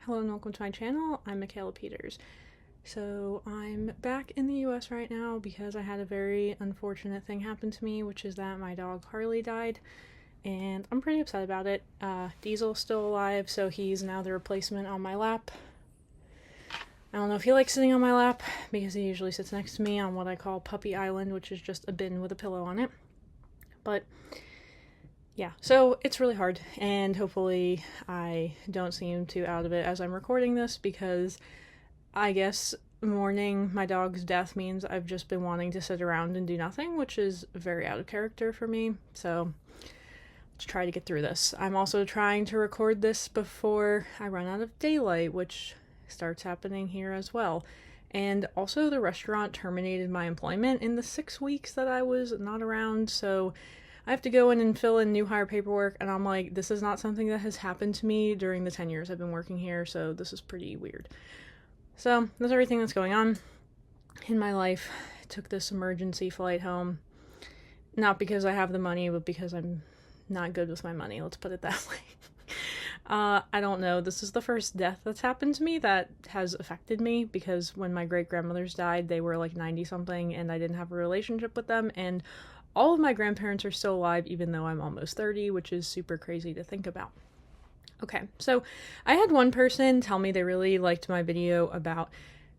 Hello and welcome to my channel. I'm Michaela Peters. So I'm back in the US right now because I had a very unfortunate thing happen to me, which is that my dog Harley died, and I'm pretty upset about it. Diesel's still alive, so he's now the replacement on my lap. I don't know if he likes sitting on my lap because he usually sits next to me on what I call Puppy Island, which is just a bin with a pillow on it. But yeah, so it's really hard, and hopefully I don't seem too out of it as I'm recording this, because I guess mourning my dog's death means I've just been wanting to sit around and do nothing, which is very out of character for me, so let's try to get through this. I'm also trying to record this before I run out of daylight, which starts happening here as well. And also the restaurant terminated my employment in the 6 weeks that I was not around, so I have to go in and fill in new hire paperwork, and I'm like, this is not something that has happened to me during the 10 years I've been working here, so this is pretty weird. So that's everything that's going on in my life. I took this emergency flight home, not because I have the money, but because I'm not good with my money, let's put it that way. I don't know, this is the first death that's happened to me that has affected me, because when my great-grandmothers died, they were like 90-something, and I didn't have a relationship with them, and all of my grandparents are still alive, even though I'm almost 30, which is super crazy to think about. Okay, so I had one person tell me they really liked my video about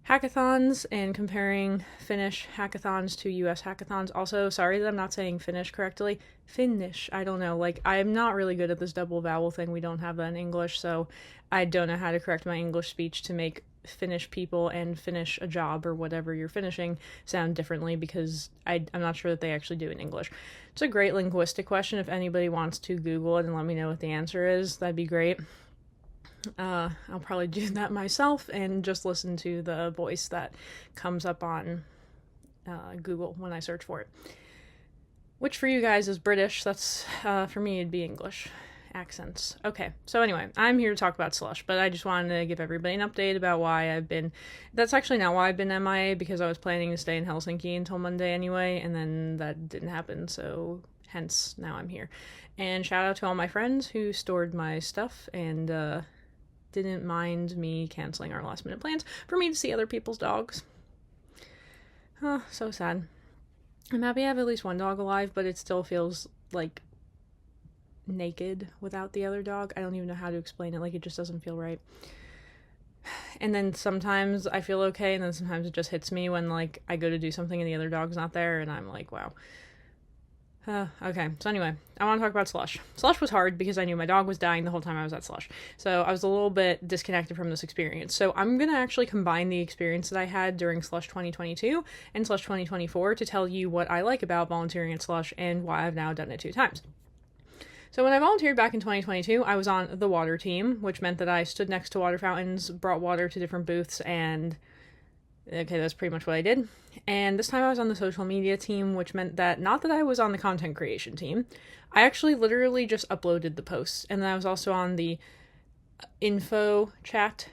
hackathons and comparing Finnish hackathons to US hackathons. Also, sorry that I'm not saying Finnish correctly. Finnish, I don't know. Like, I'm not really good at this double vowel thing. We don't have that in English, so I don't know how to correct my English speech to make Finnish people and finish a job or whatever you're finishing sound differently, because I'm not sure that they actually do in English. It's a great linguistic question. If anybody wants to Google it and let me know what the answer is, that'd be great. I'll probably do that myself and just listen to the voice that comes up on Google when I search for it. Which for you guys is British. That's, for me, it'd be English accents. Okay, so anyway, I'm here to talk about Slush, but I just wanted to give everybody an update about why I've been... That's actually not why I've been MIA, because I was planning to stay in Helsinki until Monday anyway, and then that didn't happen, so hence now I'm here. And shout out to all my friends who stored my stuff and didn't mind me canceling our last minute plans for me to see other people's dogs. Oh, so sad. I'm happy I have at least one dog alive, but it still feels like naked without the other dog. I don't even know how to explain it. Like, it just doesn't feel right. And then sometimes I feel okay, and then sometimes it just hits me when, like, I go to do something and the other dog's not there, and I'm like, wow. Okay, so anyway, I want to talk about Slush. Slush was hard because I knew my dog was dying the whole time I was at Slush, so I was a little bit disconnected from this experience. So I'm going to actually combine the experience that I had during Slush 2022 and Slush 2024 to tell you what I like about volunteering at Slush and why I've now done it 2 times. So when I volunteered back in 2022, I was on the water team, which meant that I stood next to water fountains, brought water to different booths, and okay, that's pretty much what I did. And this time I was on the social media team, which meant that not that I was on the content creation team. I actually literally just uploaded the posts, and then I was also on the info chat.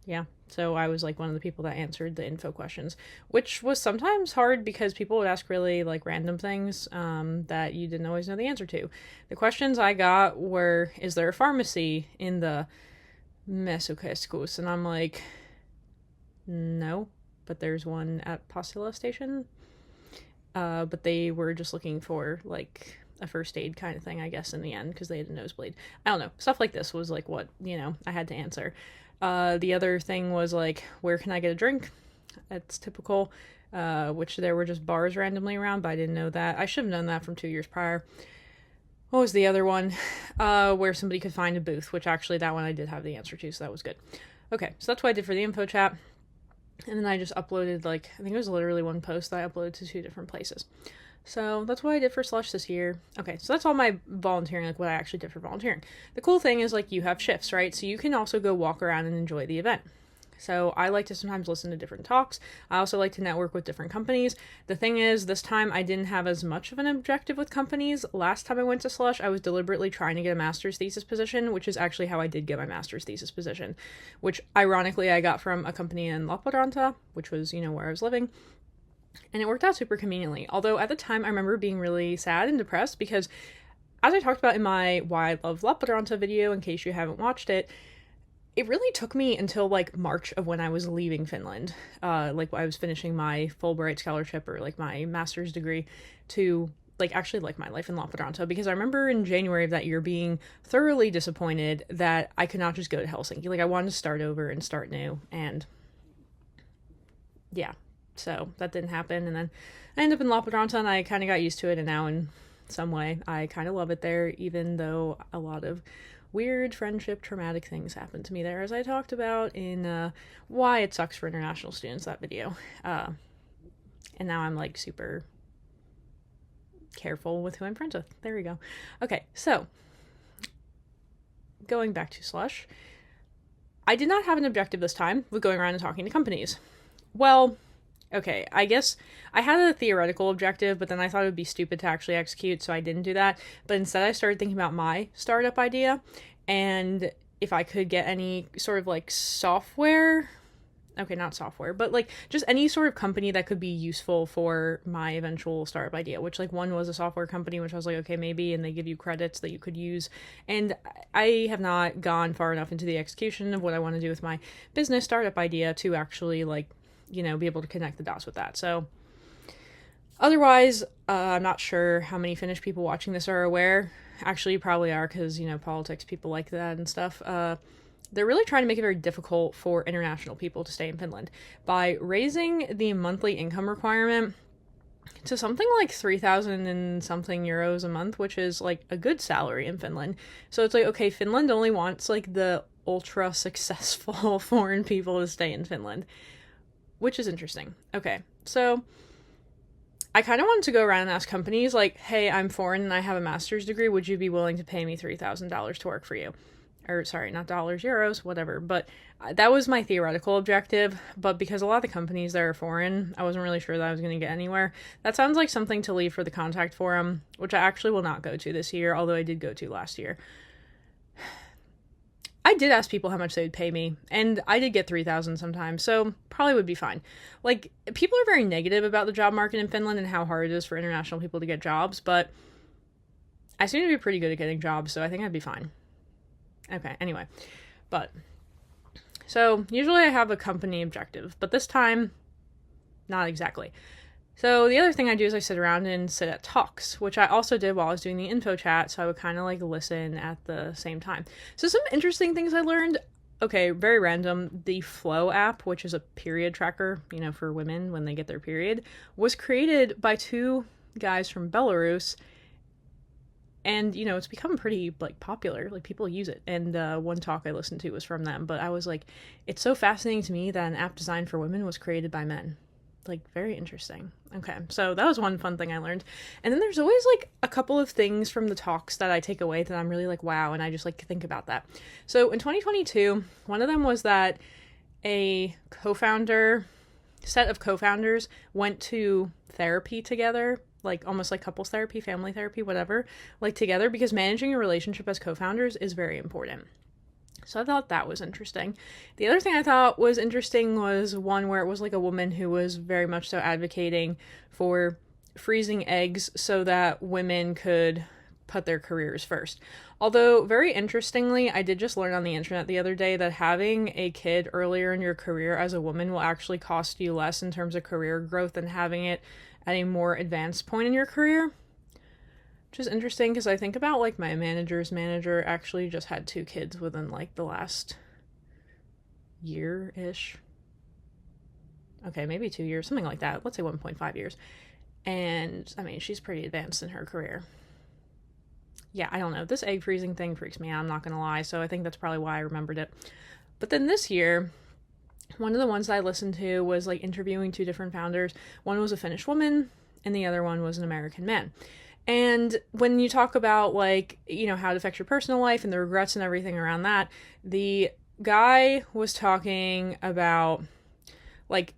Yeah, so I was like one of the people that answered the info questions, which was sometimes hard because people would ask really like random things that you didn't always know the answer to. The questions I got were, is there a pharmacy in the Mesukeskus? And I'm like, no, but there's one at Postula station. But they were just looking for like a first aid kind of thing, I guess, in the end, because they had a nosebleed. I don't know. Stuff like this was like what, I had to answer. The other thing was like, where can I get a drink? That's typical, which there were just bars randomly around, but I didn't know that. I should have known that from 2 years prior. What was the other one? Where somebody could find a booth, which actually that one I did have the answer to, so that was good. Okay, so that's what I did for the info chat. And then I just uploaded, like, I think it was literally one post that I uploaded to 2 different places. So that's what I did for Slush this year. Okay, so that's all my volunteering, like what I actually did for volunteering. The cool thing is, like, you have shifts, right? So you can also go walk around and enjoy the event. So I like to sometimes listen to different talks. I also like to network with different companies. The thing is, this time I didn't have as much of an objective with companies. Last time I went to Slush, I was deliberately trying to get a master's thesis position, which is actually how I did get my master's thesis position, which ironically I got from a company in Lappeenranta, which was, where I was living. And it worked out super conveniently. Although at the time I remember being really sad and depressed because, as I talked about in my Why I Love Lappeenranta video, in case you haven't watched it, it really took me until like March of when I was leaving Finland, like I was finishing my Fulbright scholarship or like my master's degree, to like actually like my life in Lappeenranta, because I remember in January of that year being thoroughly disappointed that I could not just go to Helsinki. Like I wanted to start over and start new, and yeah, so that didn't happen. And then I ended up in Lappeenranta, and I kind of got used to it, and now in some way I kind of love it there, even though a lot of weird friendship traumatic things happened to me there, as I talked about in why it sucks for international students, that video. And now I'm like super careful with who I'm friends with. There we go. Okay, so going back to Slush, I did not have an objective this time with going around and talking to companies. Well, okay, I guess I had a theoretical objective, but then I thought it would be stupid to actually execute, so I didn't do that. But instead I started thinking about my startup idea, and if I could get any sort of like software, okay, not software, but like just any sort of company that could be useful for my eventual startup idea, which like one was a software company, which I was like, okay, maybe, and they give you credits that you could use. And I have not gone far enough into the execution of what I want to do with my business startup idea to actually like, you know, be able to connect the dots with that. So otherwise, I'm not sure how many Finnish people watching this are aware. Actually, you probably are, because, you know, politics, people like that and stuff. They're really trying to make it very difficult for international people to stay in Finland by raising the monthly income requirement to something like 3,000 and something euros a month, which is like a good salary in Finland. So it's like, okay, Finland only wants like the ultra successful foreign people to stay in Finland, which is interesting. Okay, so I kind of wanted to go around and ask companies like, hey, I'm foreign and I have a master's degree. Would you be willing to pay me $3,000 to work for you? Or sorry, not dollars, euros, whatever. But that was my theoretical objective. But because a lot of the companies that are foreign, I wasn't really sure that I was going to get anywhere. That sounds like something to leave for the contact forum, which I actually will not go to this year, although I did go to last year. I did ask people how much they would pay me, and I did get 3,000 sometimes, so probably would be fine. Like, people are very negative about the job market in Finland and how hard it is for international people to get jobs, but I seem to be pretty good at getting jobs, so I think I'd be fine. Okay, anyway, but, so, usually I have a company objective, but this time, not exactly. So the other thing I do is I sit around and sit at talks, which I also did while I was doing the info chat, so I would kind of like listen at the same time. So some interesting things I learned, okay, very random, the Flow app, which is a period tracker, you know, for women when they get their period, was created by two guys from Belarus. And, you know, it's become pretty, like, popular. Like, people use it. And one talk I listened to was from them. But I was like, it's so fascinating to me that an app designed for women was created by men. Like, very interesting. Okay, so that was one fun thing I learned. And then there's always, like, a couple of things from the talks that I take away that I'm really like, wow, and I just, like, think about that. So in 2022, one of them was that a set of co-founders went to therapy together, like almost like couples therapy, family therapy, whatever, like together, because managing a relationship as co-founders is very important. So I thought that was interesting. The other thing I thought was interesting was one where it was like a woman who was very much so advocating for freezing eggs so that women could put their careers first. Although, very interestingly, I did just learn on the internet the other day that having a kid earlier in your career as a woman will actually cost you less in terms of career growth than having it at a more advanced point in your career. Which is interesting because I think about, like, my manager's manager actually just had 2 kids within, like, the last year-ish. Okay, maybe 2 years, something like that. Let's say 1.5 years. And, I mean, she's pretty advanced in her career. Yeah, I don't know. This egg freezing thing freaks me out, I'm not gonna lie, so I think that's probably why I remembered it. But then this year, one of the ones that I listened to was, like, interviewing 2 different founders. One was a Finnish woman, and the other one was an American man. And when you talk about, like, you know, how it affects your personal life and the regrets and everything around that, the guy was talking about, like,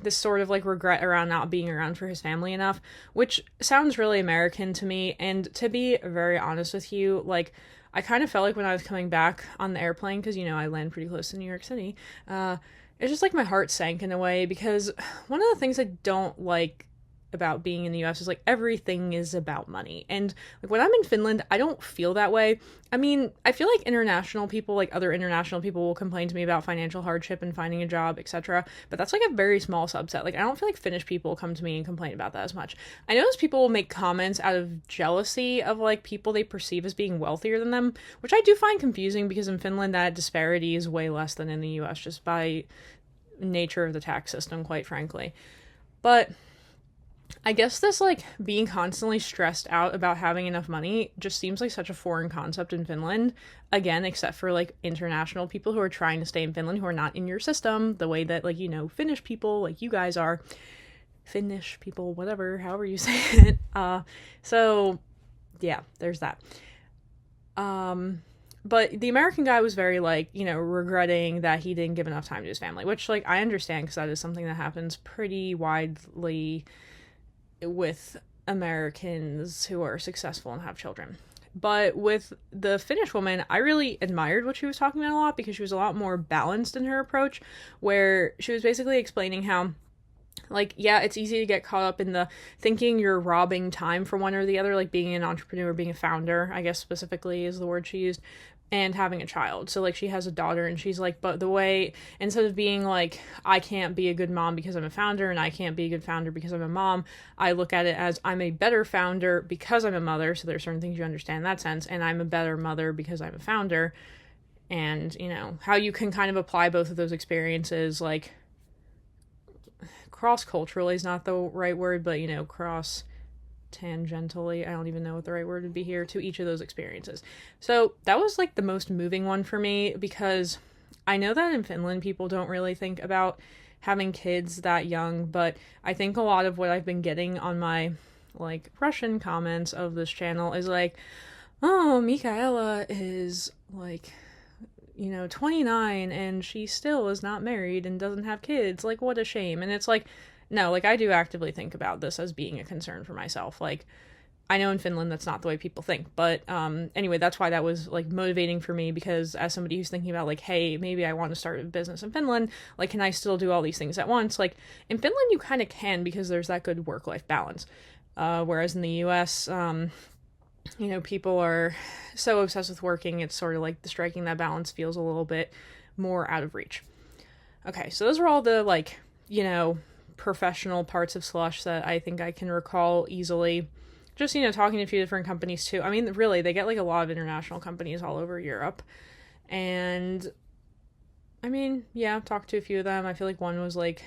this sort of, like, regret around not being around for his family enough, which sounds really American to me. And to be very honest with you, like, I kind of felt like when I was coming back on the airplane, because, you know, I land pretty close to New York City, it's just like my heart sank in a way, because one of the things I don't like about being in the US is like everything is about money. And like when I'm in Finland, I don't feel that way. I mean, I feel like international people, like other international people, will complain to me about financial hardship and finding a job, etc. But that's like a very small subset. Like I don't feel like Finnish people come to me and complain about that as much. I notice people will make comments out of jealousy of like people they perceive as being wealthier than them, which I do find confusing because in Finland that disparity is way less than in the US just by nature of the tax system, quite frankly. But I guess this, like, being constantly stressed out about having enough money just seems like such a foreign concept in Finland. Again, except for, like, international people who are trying to stay in Finland who are not in your system the way that, like, you know, Finnish people, like you guys are. Finnish people, whatever, however you say it. So, yeah, there's that. But the American guy was very, like, you know, regretting that he didn't give enough time to his family, which, like, I understand because that is something that happens pretty widely with Americans who are successful and have children. But with the Finnish woman, I really admired what she was talking about a lot because she was a lot more balanced in her approach, where she was basically explaining how, like, yeah, it's easy to get caught up in the thinking you're robbing time from one or the other, like being an entrepreneur, being a founder, I guess specifically is the word she used, and having a child. So, like, she has a daughter, and she's like, but the way, instead of being like, I can't be a good mom because I'm a founder, and I can't be a good founder because I'm a mom, I look at it as I'm a better founder because I'm a mother, so there's certain things you understand in that sense, and I'm a better mother because I'm a founder, and, you know, how you can kind of apply both of those experiences, like, cross-culturally is not the right word, but, you know, cross-tangentially, I don't even know what the right word would be here, to each of those experiences. So that was, like, the most moving one for me, because I know that in Finland people don't really think about having kids that young, but I think a lot of what I've been getting on my, like, Russian comments of this channel is like, oh, Michaela is, like, you know, 29 and she still is not married and doesn't have kids. Like, what a shame. And it's like, no, like, I do actively think about this as being a concern for myself. Like, I know in Finland that's not the way people think, but anyway, that's why that was, like, motivating for me, because as somebody who's thinking about, like, hey, maybe I want to start a business in Finland, like, can I still do all these things at once? Like, in Finland you kind of can, because there's that good work-life balance. Whereas in the US, you know, people are so obsessed with working, it's sort of like striking that balance feels a little bit more out of reach. Okay, so those are all the, like, you know, professional parts of Slush that I think I can recall easily. Just, you know, talking to a few different companies too. I mean, really, they get, like, a lot of international companies all over Europe. And, I mean, yeah, talked to a few of them. I feel like one was, like,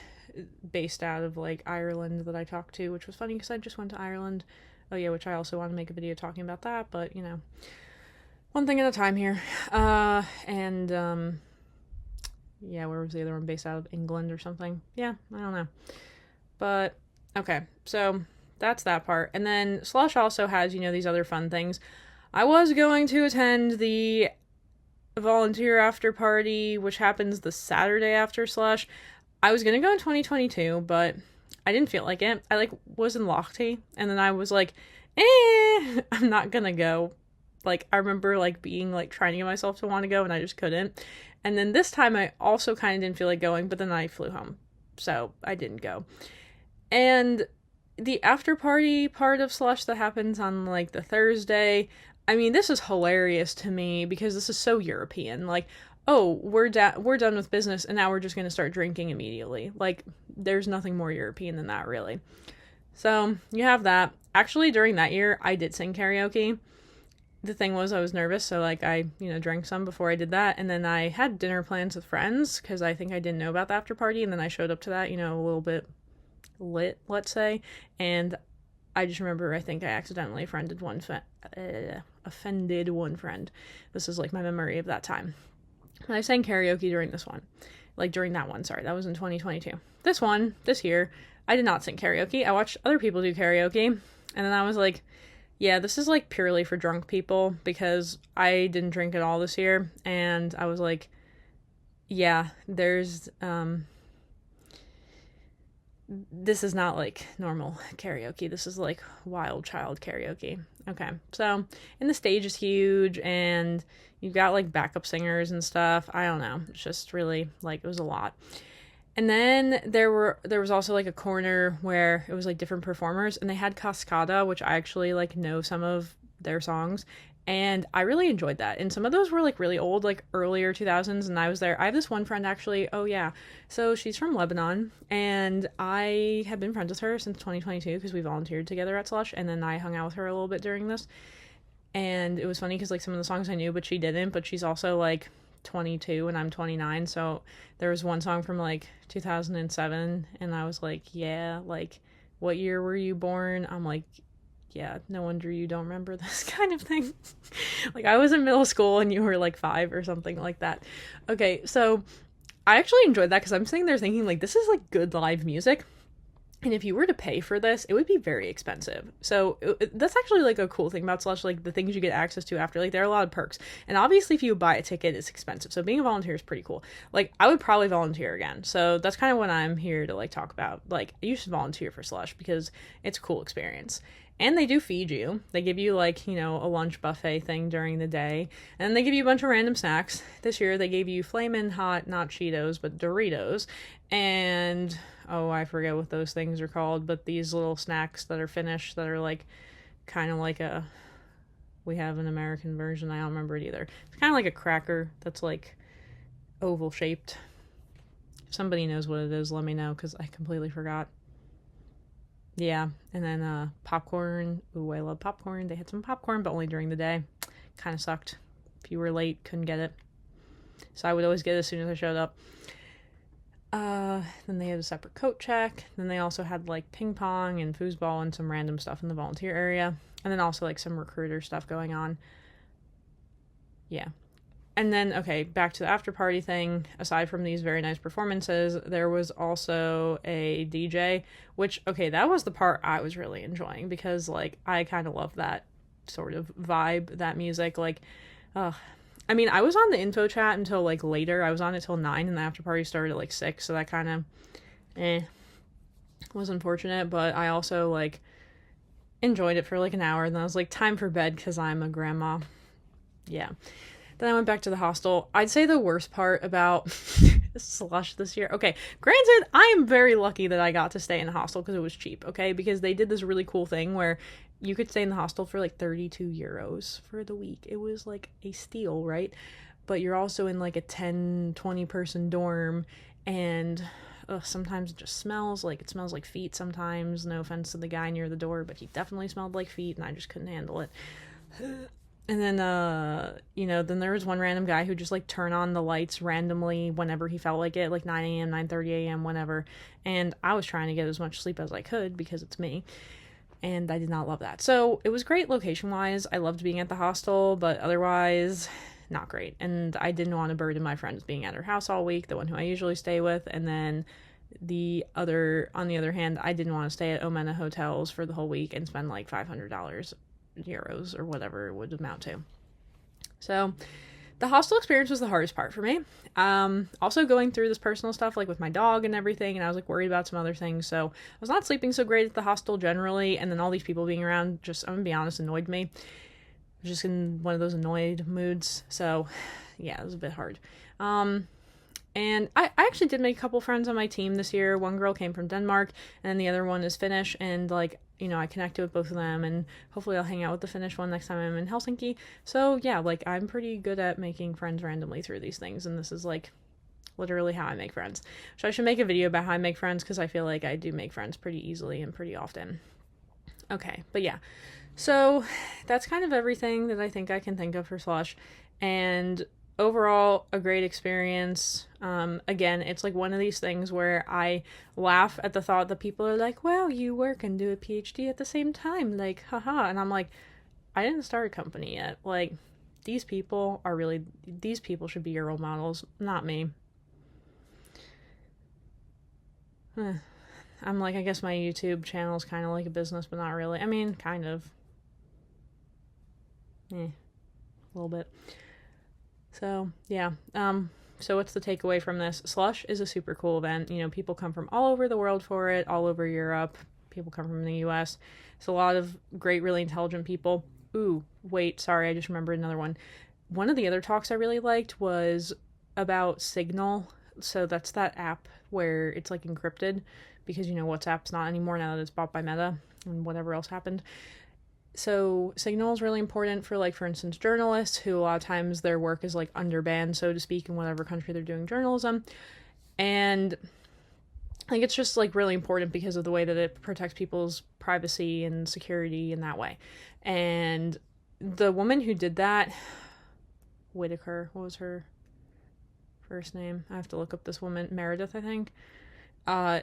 based out of, like, Ireland that I talked to, which was funny because I just went to Ireland. Oh yeah, which I also want to make a video talking about that, but, you know, one thing at a time here. Yeah, where was the other one? Based out of England or something? Yeah, I don't know. But, okay, so that's that part. And then Slush also has, you know, these other fun things. I was going to attend the volunteer after party, which happens the Saturday after Slush. I was going to go in 2022, but I didn't feel like it. I, like, was in Lahti, and then I was like, I'm not gonna go. Like, I remember, like, being, like, trying to get myself to want to go, and I just couldn't. And then this time I also kind of didn't feel like going, but then I flew home, so I didn't go. And the after party part of Slush that happens on, like, the Thursday, I mean, this is hilarious to me because this is so European. Like, oh, we're done with business, and now we're just going to start drinking immediately. Like, there's nothing more European than that, really. So, you have that. Actually, during that year, I did sing karaoke. The thing was, I was nervous, so, like, I, you know, drank some before I did that, and then I had dinner plans with friends, because I think I didn't know about the after party, and then I showed up to that, you know, a little bit lit, let's say, and I just remember, I think I accidentally offended one friend. This is, like, my memory of that time. I sang karaoke during this one. Like, during that one, sorry. That was in 2022. This year, I did not sing karaoke. I watched other people do karaoke. And then I was like, yeah, this is, like, purely for drunk people, because I didn't drink at all this year. And I was like, yeah, there's, this is not, like, normal karaoke. This is, like, wild child karaoke. Okay, so, and the stage is huge, and you've got, like, backup singers and stuff. I don't know. It's just really, like, it was a lot. And then there was also like a corner where it was like different performers, and they had Cascada, which I actually like know some of their songs, and I really enjoyed that. And some of those were like really old, like earlier 2000s, and I was there. I have this one friend actually. Oh yeah. So she's from Lebanon, and I have been friends with her since 2022 because we volunteered together at Slush, and then I hung out with her a little bit during this. And it was funny because like some of the songs I knew, but she didn't. But she's also like 22 and I'm 29, so there was one song from like 2007, and I was like, yeah, like, what year were you born? I'm like, yeah, no wonder you don't remember this kind of thing. Like, I was in middle school and you were like 5 or something like that. Okay, so I actually enjoyed that because I'm sitting there thinking, like, this is like good live music. And if you were to pay for this, it would be very expensive. So that's actually like a cool thing about Slush, like the things you get access to after. Like, there are a lot of perks. And obviously if you buy a ticket, it's expensive. So being a volunteer is pretty cool. Like, I would probably volunteer again. So that's kind of what I'm here to like talk about. Like, you should volunteer for Slush because it's a cool experience. And they do feed you. They give you like, you know, a lunch buffet thing during the day. And they give you a bunch of random snacks. This year they gave you Flamin' Hot, not Cheetos, but Doritos. And oh, I forget what those things are called, but these little snacks that are Finnish that are like kind of like we have an American version. I don't remember it either. It's kind of like a cracker that's like oval shaped. If somebody knows what it is, let me know because I completely forgot. Yeah, and then popcorn. Ooh, I love popcorn. They had some popcorn, but only during the day. Kind of sucked. If you were late, couldn't get it. So I would always get it as soon as I showed up. Then they had a separate coat check. Then they also had like ping pong and foosball and some random stuff in the volunteer area. And then also like some recruiter stuff going on. Yeah. And then, okay, back to the after party thing. Aside from these very nice performances, there was also a DJ, which, okay, that was the part I was really enjoying because, like, I kind of love that sort of vibe, that music. Like, I mean, I was on the info chat until, like, later. I was on it till 9, and the after party started at, like, 6, so that kind of, was unfortunate. But I also, like, enjoyed it for, like, an hour, and then I was like, time for bed because I'm a grandma. Yeah. Then I went back to the hostel. I'd say the worst part about Slush this year. Okay, granted, I am very lucky that I got to stay in the hostel because it was cheap, okay? Because they did this really cool thing where you could stay in the hostel for like 32 euros for the week. It was like a steal, right? But you're also in like a 10, 20 person dorm, and sometimes it just smells like feet sometimes. No offense to the guy near the door, but he definitely smelled like feet, and I just couldn't handle it. And then, then there was one random guy who just, like, turned on the lights randomly whenever he felt like it, like 9 a.m., 9:30 a.m., whenever. And I was trying to get as much sleep as I could because it's me. And I did not love that. So it was great location-wise. I loved being at the hostel, but otherwise, not great. And I didn't want to burden my friends being at her house all week, the one who I usually stay with. And then on the other hand, I didn't want to stay at Omena hotels for the whole week and spend, like, $500 euros or whatever it would amount to. So the hostel experience was the hardest part for me. Also going through this personal stuff like with my dog and everything, and I was like worried about some other things, so I was not sleeping so great at the hostel generally, and then all these people being around just, I'm gonna be honest, annoyed me. I was just in one of those annoyed moods, so yeah, it was a bit hard. And I actually did make a couple friends on my team this year. One girl came from Denmark, and the other one is Finnish, and, like, you know, I connected with both of them, and hopefully I'll hang out with the Finnish one next time I'm in Helsinki. So, yeah, like, I'm pretty good at making friends randomly through these things, and this is, like, literally how I make friends. So I should make a video about how I make friends, because I feel like I do make friends pretty easily and pretty often. Okay, but yeah. So, that's kind of everything that I think I can think of for Slush, and overall, a great experience. Again, it's like one of these things where I laugh at the thought that people are like, wow, you work and do a PhD at the same time, like, haha, and I'm like, I didn't start a company yet. Like, these people should be your role models, not me. I'm like, I guess my YouTube channel is kind of like a business, but not really. I mean, kind of. A little bit. So, yeah. So what's the takeaway from this? Slush is a super cool event. You know, people come from all over the world for it, all over Europe. People come from the US. It's a lot of great, really intelligent people. Ooh, wait, sorry, I just remembered another one. One of the other talks I really liked was about Signal. So that's that app where it's like encrypted, because WhatsApp's not anymore now that it's bought by Meta and whatever else happened. So Signal is really important for, like, for instance, journalists who a lot of times their work is like under ban, so to speak, in whatever country they're doing journalism. And like, it's just like really important because of the way that it protects people's privacy and security in that way. And the woman who did that, Whitaker, what was her first name? I have to look up this woman. Meredith, I think.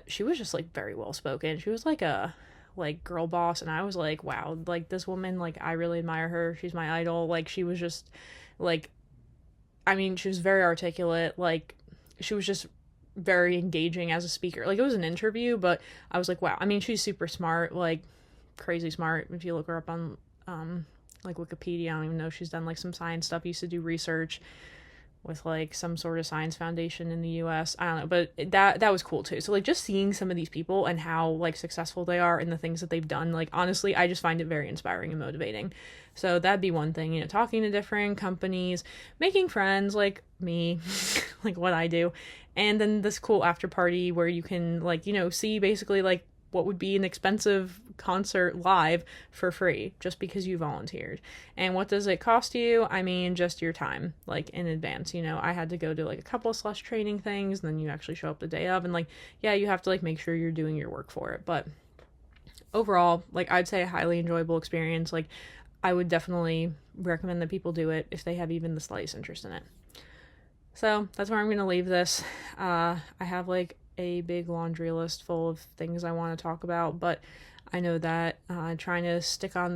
She was just like very well spoken. She was like a girl boss, and I was like, wow, like this woman, like I really admire her. She's my idol. Like she was just like, I mean, she was very articulate. Like she was just very engaging as a speaker. Like it was an interview, but I was like, wow. I mean, she's super smart, like crazy smart. If you look her up on like Wikipedia, I don't even know, she's done like some science stuff. Used to do research with like some sort of science foundation in the US. I don't know, but that was cool too. So like just seeing some of these people and how like successful they are and the things that they've done, like honestly, I just find it very inspiring and motivating. So that'd be one thing, talking to different companies, making friends like me, like what I do. And then this cool after party where you can like, see basically like what would be an expensive concert live for free just because you volunteered. And what does it cost you? I mean, just your time, like in advance. I had to go to like a couple of Slush training things, and then you actually show up the day of, and like, yeah, you have to like make sure you're doing your work for it. But overall, like I'd say a highly enjoyable experience. Like I would definitely recommend that people do it if they have even the slightest interest in it. So that's where I'm going to leave this. I have like a big laundry list full of things I want to talk about, but I know that trying to stick to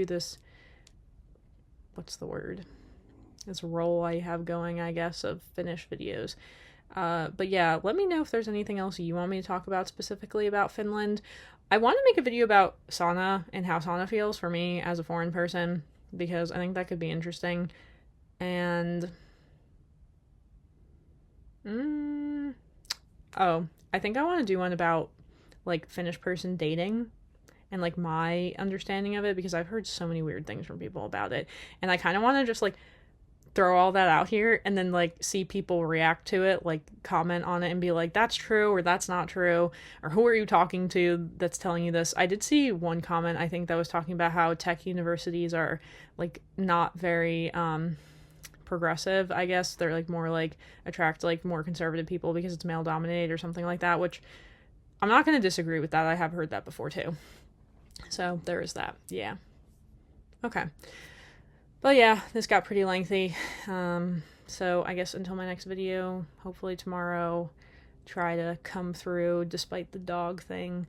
this, what's the word? This role I have going, I guess, of finished videos. But yeah, let me know if there's anything else you want me to talk about specifically about Finland. I want to make a video about sauna and how sauna feels for me as a foreign person, because I think that could be interesting. And I think I want to do one about like Finnish person dating and like my understanding of it, because I've heard so many weird things from people about it, and I kind of want to just like throw all that out here and then like see people react to it, like comment on it and be like, that's true or that's not true, or who are you talking to that's telling you this. I did see one comment, I think, that was talking about how tech universities are like not very progressive, I guess. They're like more like attract like more conservative people because it's male dominated or something like that, which I'm not going to disagree with that. I have heard that before too. So there is that. Yeah. Okay. But yeah, this got pretty lengthy. So I guess until my next video, hopefully tomorrow, try to come through despite the dog thing.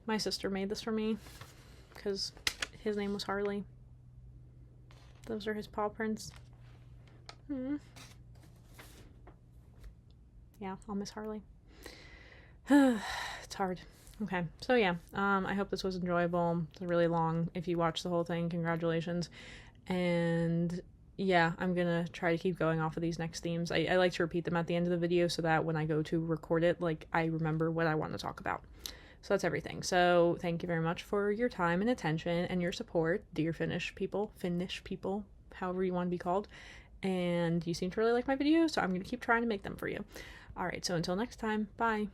My sister made this for me because his name was Harley. Those are his paw prints. Yeah, I'll miss Harley. It's hard. Okay, so yeah, I hope this was enjoyable. It's really long. If you watched the whole thing, congratulations. And yeah, I'm gonna try to keep going off of these next themes. I like to repeat them at the end of the video so that when I go to record it, like, I remember what I want to talk about. So that's everything. So thank you very much for your time and attention and your support, dear Finnish people, however you want to be called. And you seem to really like my videos, so I'm going to keep trying to make them for you. Alright, so until next time, bye.